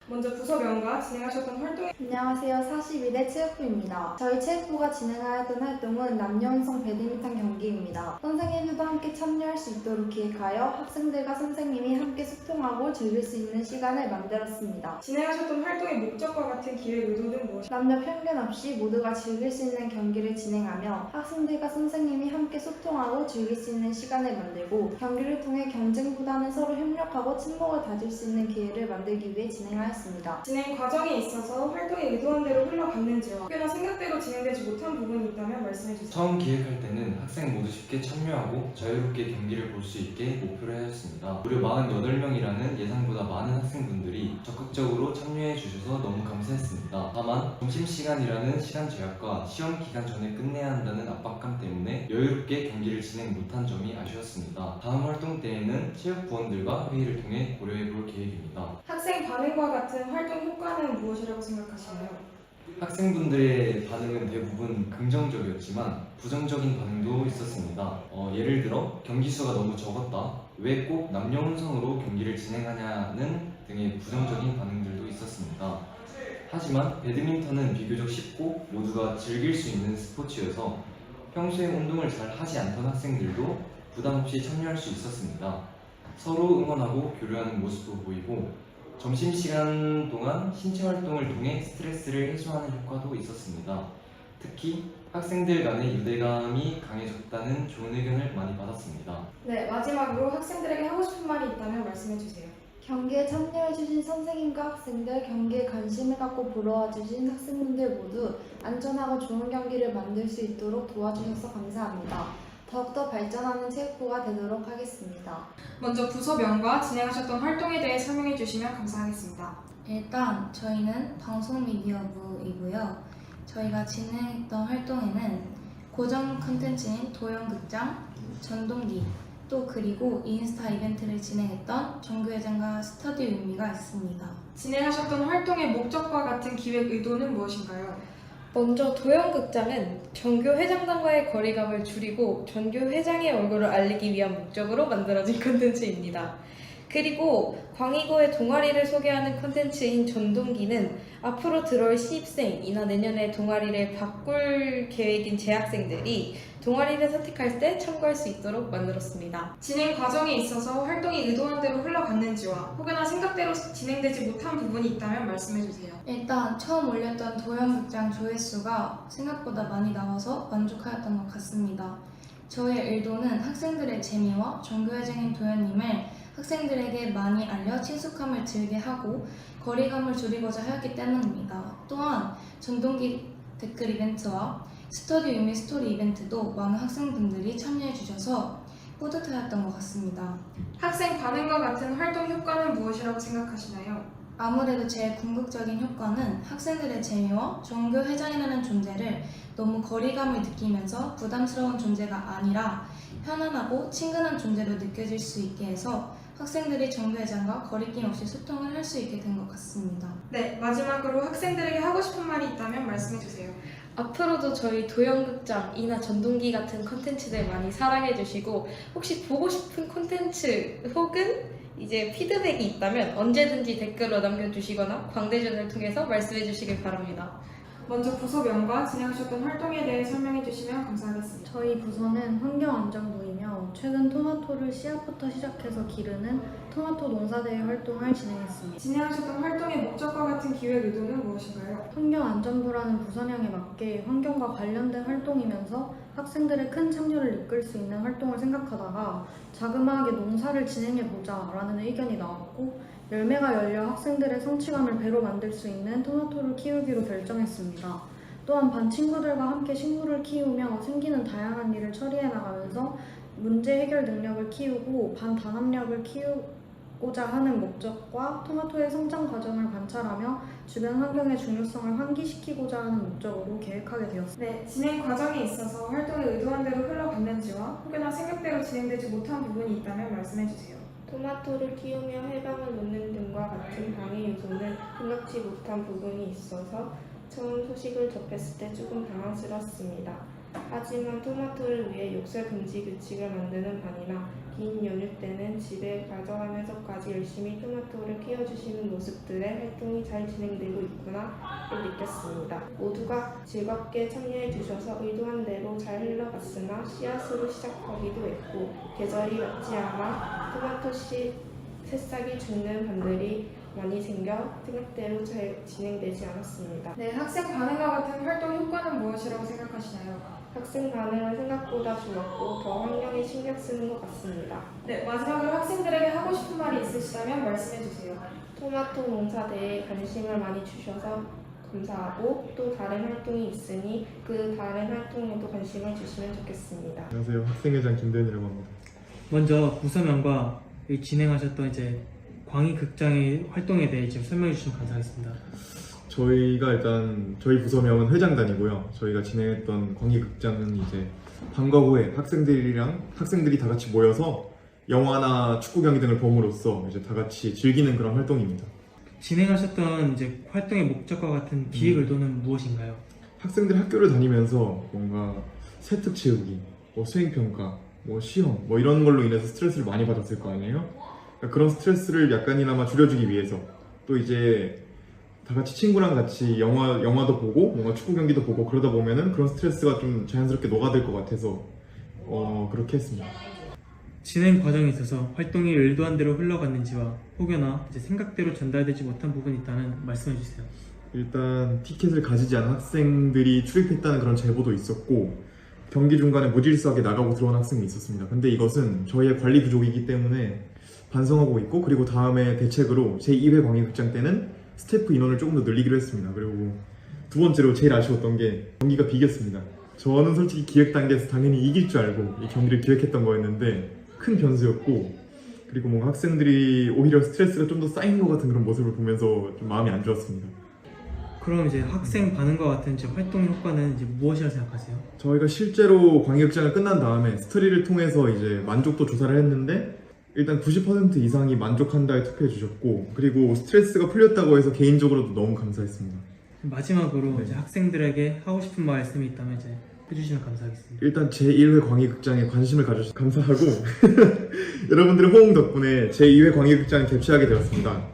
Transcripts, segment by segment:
먼저 부서명과 진행하셨던 활동에 안녕하세요. 42대 체육부입니다. 저희 체육부가 진행하였던 활동은 남녀混성 배드민턴 경기입니다. 선생님들도 함께 참여할 수 있도록 기획하여 학생들과 선생님이 함께 소통하고 즐길 수 있는 시간을 만들었습니다. 진행하셨던 활동의 목적과 같은 기획 의도는 무엇입니까? 남녀 편견 없이 모두가 즐길 수 있는 경기를 진행하며 학생들과 선생님이 함께 소통하고 즐길 수 있는 시간을 만들고 경기를 통해 경쟁보다는 서로 협력하고 친목을 다질 수 있는 기회를 만들기 위해 진행하였습니다. 진행 과정에 있어서 활동이 의도한 대로 흘러갔는지와 혹여나 생각대로 진행되지 못한 부분이 있다면 말씀해주세요. 처음 기획할 때는 학생 모두 쉽게 참여하고 자유롭게 경기를 볼 수 있게 목표를 하였습니다. 무려 48명이라는 예상보다 많은 학생분들이 적극적으로 참여해 주셔서 너무 감사했습니다. 다만 점심시간이라는 시간 제약과 시험 기간 전에 끝내야 한다는 압박감 때문에 여유롭게 경기를 진행 못한 점이 아쉬웠습니다. 다음 활동 때에는 체육부원들과 회의를 통해 고려해 볼 계획입니다. 학생 반응과 같은 활동 효과는 무엇이라고 생각하시나요? 학생분들의 반응은 대부분 긍정적이었지만 부정적인 반응도 있었습니다. 예를 들어 경기 수가 너무 적었다, 왜 꼭 남녀 혼성으로 경기를 진행하냐는 등의 부정적인 반응들도 있었습니다. 하지만 배드민턴은 비교적 쉽고 모두가 즐길 수 있는 스포츠여서 평소에 운동을 잘 하지 않던 학생들도 부담 없이 참여할 수 있었습니다. 서로 응원하고 교류하는 모습도 보이고 점심시간 동안 신체 활동을 통해 스트레스를 해소하는 효과도 있었습니다. 특히 학생들 간의 유대감이 강해졌다는 좋은 의견을 많이 받았습니다. 네, 마지막으로 학생들에게 하고 싶은 말이 있다면 말씀해주세요. 경기에 참여해주신 선생님과 학생들, 경기에 관심을 갖고 보러 와주신 학생분들 모두 안전하고 좋은 경기를 만들 수 있도록 도와주셔서 감사합니다. 더욱더 발전하는 체육부가 되도록 하겠습니다. 먼저 부서명과 진행하셨던 활동에 대해 설명해 주시면 감사하겠습니다. 일단 저희는 방송미디어부이고요. 저희가 진행했던 활동에는 고정 컨텐츠인 도형극장, 전동기, 또 그리고 인스타 이벤트를 진행했던 정규회장과 스터디 윈미가 있습니다. 진행하셨던 활동의 목적과 같은 기획 의도는 무엇인가요? 먼저 도형극장은 전교 회장단과의 거리감을 줄이고 전교 회장의 얼굴을 알리기 위한 목적으로 만들어진 콘텐츠입니다. 그리고 광희고의 동아리를 소개하는 콘텐츠인 전동기는 앞으로 들어올 신입생이나 내년에 동아리를 바꿀 계획인 재학생들이 동아리를 선택할 때 참고할 수 있도록 만들었습니다. 진행 과정에 있어서 활동이 의도한 대로 흘러갔는지와 혹여나 생각대로 진행되지 못한 부분이 있다면 말씀해주세요. 일단 처음 올렸던 도형극장 조회수가 생각보다 많이 나와서 만족하였던 것 같습니다. 저의 의도는 학생들의 재미와 정교회장인 도현님을 학생들에게 많이 알려 친숙함을 들게 하고 거리감을 줄이고자 하였기 때문입니다. 또한 전동기 댓글 이벤트와 스터디 유미 스토리 이벤트도 많은 학생분들이 참여해 주셔서 뿌듯하였던 것 같습니다. 학생 반응과 같은 활동 효과는 무엇이라고 생각하시나요? 아무래도 제일 궁극적인 효과는 학생들의 재미와 정교 회장이라는 존재를 너무 거리감을 느끼면서 부담스러운 존재가 아니라 편안하고 친근한 존재로 느껴질 수 있게 해서 학생들이 정교 회장과 거리낌 없이 소통을 할 수 있게 된 것 같습니다. 네, 마지막으로 학생들에게 하고 싶은 말이 있다면 말씀해주세요. 앞으로도 저희 도형극장이나 전동기 같은 콘텐츠들 많이 사랑해주시고 혹시 보고 싶은 콘텐츠 혹은 이제 피드백이 있다면 언제든지 댓글로 남겨주시거나 광대전을 통해서 말씀해주시길 바랍니다. 먼저 부서명과 진행하셨던 활동에 대해 설명해 주시면 감사하겠습니다. 저희 부서는 환경안전부이며 최근 토마토를 씨앗부터 시작해서 기르는 토마토 농사대회 활동을 진행했습니다. 진행하셨던 활동의 목적과 같은 기획 의도는 무엇인가요? 환경안전부라는 부서명에 맞게 환경과 관련된 활동이면서 학생들의 큰 참여를 이끌 수 있는 활동을 생각하다가 자그마하게 농사를 진행해보자 라는 의견이 나왔고 열매가 열려 학생들의 성취감을 배로 만들 수 있는 토마토를 키우기로 결정했습니다. 또한 반 친구들과 함께 식물을 키우며 생기는 다양한 일을 처리해 나가면서 문제 해결 능력을 키우고 반 단합력을 키우고자 하는 목적과 토마토의 성장 과정을 관찰하며 주변 환경의 중요성을 환기시키고자 하는 목적으로 계획하게 되었습니다. 네, 진행 과정에 있어서 활동이 의도한 대로 흘러갔는지와 혹여나 생각대로 진행되지 못한 부분이 있다면 말씀해 주세요. 토마토를 키우며 해방을 놓는 등과 같은 방해 요소는 생각지 못한 부분이 있어서 처음 소식을 접했을 때 조금 당황스러웠습니다. 하지만 토마토를 위해 욕설 금지 규칙을 만드는 반이나 긴 연휴 때는 집에 가져가면서까지 열심히 토마토를 키워주시는 모습들의 활동이 잘 진행되고 있구나를 느꼈습니다. 모두가 즐겁게 참여해 주셔서 의도한 대로 잘 흘러갔으나 씨앗으로 시작하기도 했고 계절이 맞지 않아 토마토 새싹이 죽는 반들이 많이 생겨 생각대로 잘 진행되지 않았습니다. 네, 학생 반응과 같은 활동 효과는 무엇이라고 생각하시나요? 학생 반응은 생각보다 좋았고 더 환경에 신경 쓰는 것 같습니다. 네, 마지막으로 학생들에게 하고 싶은 말이 있으시다면 말씀해 주세요. 토마토 농사대에 관심을 많이 주셔서 감사하고 또 다른 활동이 있으니 그 다른 활동에도 관심을 주시면 좋겠습니다. 안녕하세요. 학생회장 김대현이라고 합니다. 먼저 부서명과 이 진행하셨던 이제 광희극장의 활동에 대해 지금 설명해 주시면 감사하겠습니다. 저희가 일단 저희 부서명은 회장단이고요. 저희가 진행했던 광희극장은 이제 방과 후에 학생들이 다 같이 모여서 영화나 축구 경기 등을 봄으로써 이제 다 같이 즐기는 그런 활동입니다. 진행하셨던 이제 활동의 목적과 같은 기획 의도는 무엇인가요? 학생들이 학교를 다니면서 뭔가 세특 채우기, 뭐 수행평가, 뭐 시험, 뭐 이런 걸로 인해서 스트레스를 많이 받았을 거 아니에요? 그러니까 그런 스트레스를 약간이나마 줄여주기 위해서 또 이제 다 같이 친구랑 같이 영화도 보고 뭔가 축구 경기도 보고 그러다 보면은 그런 스트레스가 좀 자연스럽게 녹아들 것 같아서 그렇게 했습니다. 진행 과정에 있어서 활동이 의도한 대로 흘러갔는지와 혹여나 이제 생각대로 전달되지 못한 부분이 있다면 말씀해 주세요. 일단 티켓을 가지지 않은 학생들이 출입했다는 그런 제보도 있었고 경기 중간에 무질서하게 나가고 들어온 학생이 있었습니다. 근데 이것은 저희의 관리 부족이기 때문에 반성하고 있고 그리고 다음에 대책으로 제2회 광희극장 때는 스태프 인원을 조금 더 늘리기로 했습니다. 그리고 두 번째로 제일 아쉬웠던 게 경기가 비겼습니다. 저는 솔직히 기획 단계에서 당연히 이길 줄 알고 이 경기를 기획했던 거였는데 큰 변수였고 그리고 뭔가 학생들이 오히려 스트레스가 좀 더 쌓인 것 같은 그런 모습을 보면서 좀 마음이 안 좋았습니다. 그럼 이제 학생 반응과 같은 이제 활동 효과는 이제 무엇이라고 생각하세요? 저희가 실제로 광희극장을 끝난 다음에 스토리를 통해서 이제 만족도 조사를 했는데 일단 90% 이상이 만족한다에 투표해 주셨고 그리고 스트레스가 풀렸다고 해서 개인적으로도 너무 감사했습니다. 마지막으로 네. 이제 학생들에게 하고 싶은 말씀이 있다면 이제 해주시면 감사하겠습니다. 일단 제1회 광희극장에 관심을 가져주셔서 감사하고 여러분들의 호응 덕분에 제2회 광희극장에 개최하게 되었습니다.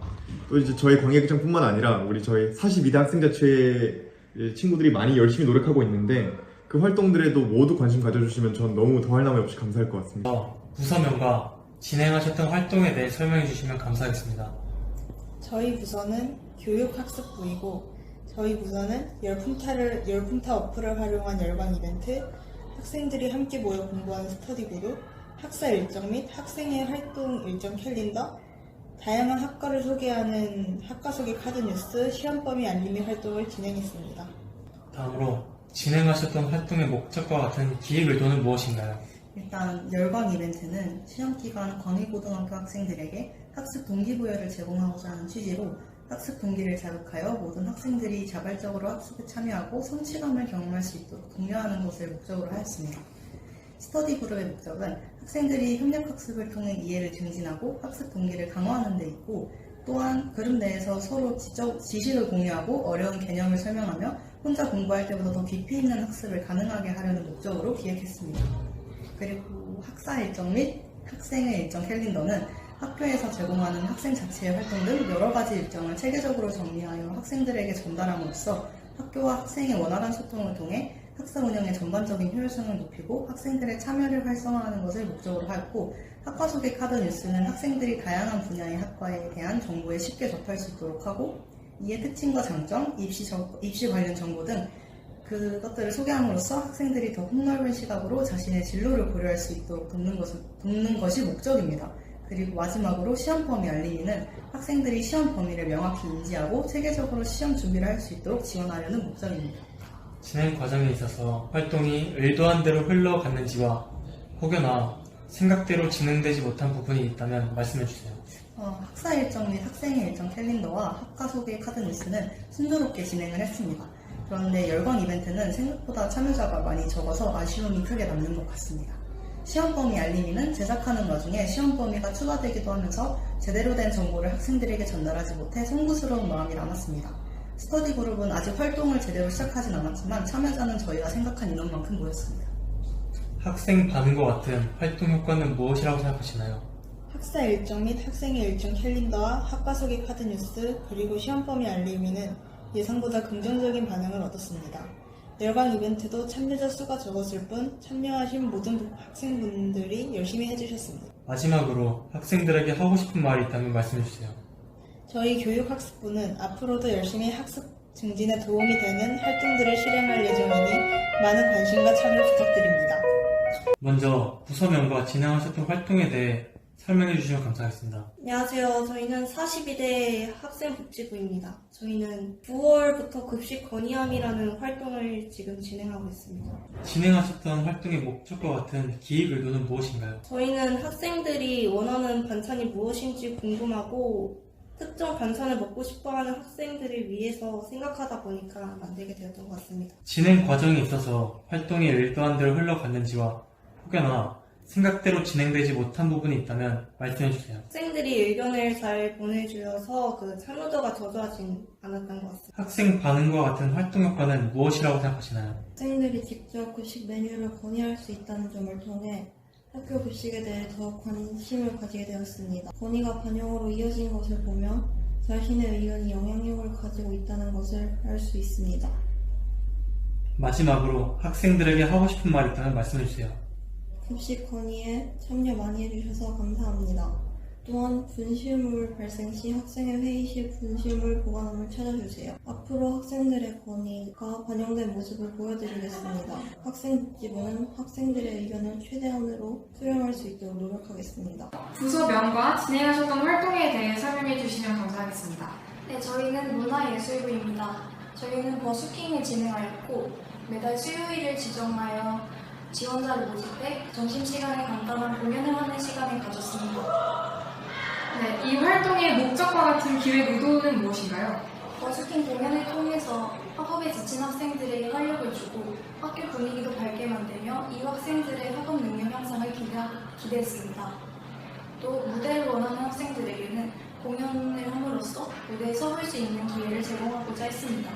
또 이제 저희 광희극장뿐만 아니라 우리 저희 42대 학생자치회 친구들이 많이 열심히 노력하고 있는데 그 활동들에도 모두 관심 가져주시면 전 너무 더할 나위 없이 감사할 것 같습니다. 부서명과 진행하셨던 활동에 대해 설명해 주시면 감사하겠습니다. 저희 부서는 교육학습부이고 저희 부서는 열품타 어플을 활용한 열광 이벤트, 학생들이 함께 모여 공부하는 스터디 그룹, 학사 일정 및 학생의 활동 일정 캘린더, 다양한 학과를 소개하는 학과 소개 카드 뉴스, 시험범위 알림이 활동을 진행했습니다. 다음으로 진행하셨던 활동의 목적과 같은 기획 의도는 무엇인가요? 일단 열광 이벤트는 시험기간 광희고등학교 학생들에게 학습 동기부여를 제공하고자 하는 취지로 학습 동기를 자극하여 모든 학생들이 자발적으로 학습에 참여하고 성취감을 경험할 수 있도록 독려하는 것을 목적으로 하였습니다. 스터디 그룹의 목적은 학생들이 협력학습을 통해 이해를 증진하고 학습 동기를 강화하는 데 있고 또한 그룹 내에서 서로 지식을 공유하고 어려운 개념을 설명하며 혼자 공부할 때보다 더 깊이 있는 학습을 가능하게 하려는 목적으로 기획했습니다. 그리고 학사 일정 및 학생의 일정 캘린더는 학교에서 제공하는 학생 자치의 활동 등 여러 가지 일정을 체계적으로 정리하여 학생들에게 전달함으로써 학교와 학생의 원활한 소통을 통해 학사 운영의 전반적인 효율성을 높이고 학생들의 참여를 활성화하는 것을 목적으로 하였고 학과 소개 카드 뉴스는 학생들이 다양한 분야의 학과에 대한 정보에 쉽게 접할 수 있도록 하고 이의 특징과 장점, 입시 관련 정보 등 그것들을 소개함으로써 학생들이 더 폭넓은 시각으로 자신의 진로를 고려할 수 있도록 돕는 것이 목적입니다. 그리고 마지막으로 시험 범위 알림이는 학생들이 시험 범위를 명확히 인지하고 체계적으로 시험 준비를 할 수 있도록 지원하려는 목적입니다. 진행 과정에 있어서 활동이 의도한 대로 흘러갔는지와 혹여나 생각대로 진행되지 못한 부분이 있다면 말씀해 주세요. 학사 일정 및 학생의 일정 캘린더와 학과 소개 카드 뉴스는 순조롭게 진행을 했습니다. 그런데 열광 이벤트는 생각보다 참여자가 많이 적어서 아쉬움이 크게 남는 것 같습니다. 시험 범위 알림이는 제작하는 와중에 시험 범위가 추가되기도 하면서 제대로 된 정보를 학생들에게 전달하지 못해 송구스러운 마음이 남았습니다. 스터디 그룹은 아직 활동을 제대로 시작하진 않았지만 참여자는 저희가 생각한 인원만큼 모였습니다. 학생 반응과 같은 활동 효과는 무엇이라고 생각하시나요? 학사 일정 및 학생의 일정 캘린더와 학과석의 카드 뉴스 그리고 시험 범위 알림이는 예상보다 긍정적인 반응을 얻었습니다. 열광 이벤트도 참여자 수가 적었을 뿐 참여하신 모든 학생분들이 열심히 해주셨습니다. 마지막으로 학생들에게 하고 싶은 말이 있다면 말씀해주세요. 저희 교육학습부는 앞으로도 열심히 학습 증진에 도움이 되는 활동들을 실행할 예정이니 많은 관심과 참여 부탁드립니다. 먼저 부서명과 진행하셨던 활동에 대해 설명해 주시면 감사하겠습니다. 안녕하세요. 저희는 42대 학생복지부입니다. 저희는 9월부터 급식 건의함이라는 활동을 지금 진행하고 있습니다. 진행하셨던 활동의 목적과 같은 기획 의도는 무엇인가요? 저희는 학생들이 원하는 반찬이 무엇인지 궁금하고 특정 반찬을 먹고 싶어하는 학생들을 위해서 생각하다 보니까 만들게 되었던 것 같습니다. 진행 과정에 있어서 활동이 의도한 대로 흘러갔는지와 혹여나 생각대로 진행되지 못한 부분이 있다면 말씀해주세요. 학생들이 의견을 잘 보내주셔서 참여도가 저조하진 않았던 것 같습니다. 학생 반응과 같은 활동 효과는 무엇이라고 생각하시나요? 학생들이 직접 급식 메뉴를 건의할 수 있다는 점을 통해 학교 급식에 대해 더 관심을 가지게 되었습니다. 건의가 반영으로 이어진 것을 보면 자신의 의견이 영향력을 가지고 있다는 것을 알 수 있습니다. 마지막으로 학생들에게 하고 싶은 말 있다면 말씀해주세요. 급식 건의에 참여 많이 해주셔서 감사합니다. 또한 분실물 발생 시 학생의 회의 시 분실물 보관함을 찾아주세요. 앞으로 학생들의 건의가 반영된 모습을 보여드리겠습니다. 학생복지부는 학생들의 의견을 최대한으로 수렴할 수 있도록 노력하겠습니다. 부서명과 진행하셨던 활동에 대해 설명해 주시면 감사하겠습니다. 네, 저희는 문화예술부입니다. 저희는 버스킹을 진행하였고 매달 수요일을 지정하여 지원자를 모집해 점심시간에 간단한 공연을 하는 시간을 가졌습니다. 네, 이 활동의 목적과 같은 기획 의도는 무엇인가요? 버스킹 공연을 통해서 학업에 지친 학생들에게 활력을 주고 학교 분위기도 밝게 만들며 이 학생들의 학업 능력 향상을 기대했습니다. 또 무대를 원하는 학생들에게는 공연을 함으로써 무대에 서볼 수 있는 기회를 제공하고자 했습니다.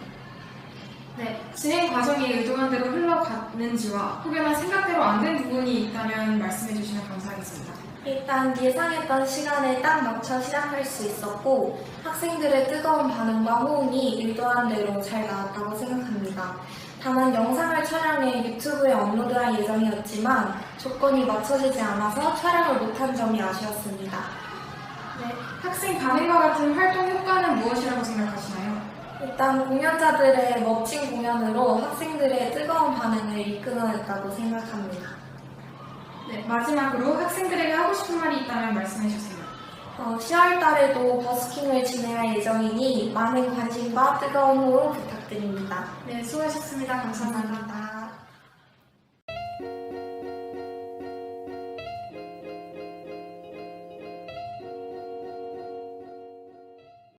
네, 진행 과정이 의도한 대로 흘러갔는지와 혹여나 생각대로 안 된 부분이 있다면 말씀해 주시면 감사하겠습니다. 일단 예상했던 시간에 딱 맞춰 시작할 수 있었고 학생들의 뜨거운 반응과 호응이 의도한 대로 잘 나왔다고 생각합니다. 다만 영상을 촬영해 유튜브에 업로드할 예정이었지만 조건이 맞춰지지 않아서 촬영을 못한 점이 아쉬웠습니다. 네, 학생 반응과 같은 활동 효과는 무엇이라고 생각하시나요? 일단 공연자들의 멋진 공연으로 학생들의 뜨거운 반응을 이끌어냈다고 생각합니다. 네, 마지막으로 학생들에게 하고 싶은 말이 있다면 말씀해 주세요. 10월 달에도 버스킹을 진행할 예정이니 많은 관심과 뜨거운 호응 부탁드립니다. 네, 수고하셨습니다. 감사합니다.